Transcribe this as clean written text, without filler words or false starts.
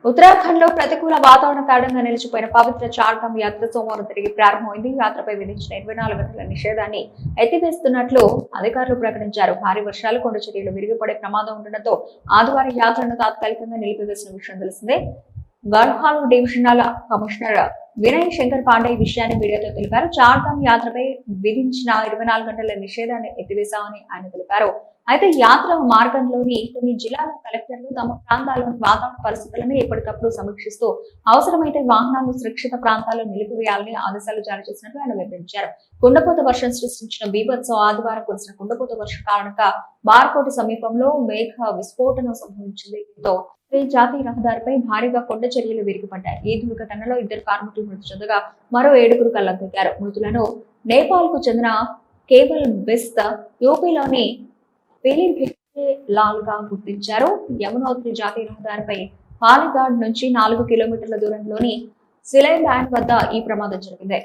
ఉత్తరాఖండ్ లో ప్రతికూల వాతావరణ కారణంగా నిలిచిపోయిన పవిత్ర చార్ధామ్ యాత్ర సోమవారం తిరిగి ప్రారంభమైంది. యాత్రపై విధించిన 24 గంటల నిషేధాన్ని ఎత్తివేస్తున్నట్లు అధికారులు ప్రకటించారు. భారీ వర్షాలు, కొండ చర్యలు విరిగిపడే ప్రమాదం ఉండడంతో ఆదివారం యాత్రను తాత్కాలికంగా నిలిపివేసిన విషయం తెలిసిందే. గఢ్వాల్ డివిజనల్ కమిషనర్ వినయ్ శంకర్ పాండే ఈ విషయాన్ని మీడియాతో తెలిపారు. చార్ధామ్ యాత్రపై విధించిన 24 గంటల నిషేధాన్ని ఎత్తివేశామని ఆయన తెలిపారు. అయితే యాత్ర మార్గంలోని కొన్ని జిల్లాల కలెక్టర్లు తమ ప్రాంతాల్లోని వాతావరణ పరిస్థితులను ఎప్పటికప్పుడు సమీక్షిస్తూ అవసరమైతే వాహనాలను సురక్షిత ప్రాంతాల్లో నిలిపివేయాలని ఆదేశాలు జారీ చేసినట్లు ఆయన వివరించారు. కుండపోత వర్షం సృష్టించిన బీభత్సం ఆదివారం కురిసిన కుండపోత వర్షం కారణంగా బార్కోట సమీపంలో మేఘ విస్ఫోటనం సంభవించింది. దీంతో జాతీయ రహదారిపై భారీగా కొండ చర్యలు విరిగిపడ్డాయి. ఈ దుర్ఘటనలో 2 కార్మికులు మృతి చెందగా మరో 7 కళ్లెత్తారు. మృతులను నేపాల్ కు చెందిన కేబుల్ బెస్ట్, యూపీలోని లాల్ గా గుర్తించారు. యమునోత్రి జాతీయ రహదారిపై పాలిఘాట్ నుంచి 4 కిలోమీటర్ల దూరంలోని సిలై ల్యాండ్ వద్ద ఈ ప్రమాదం జరిగింది.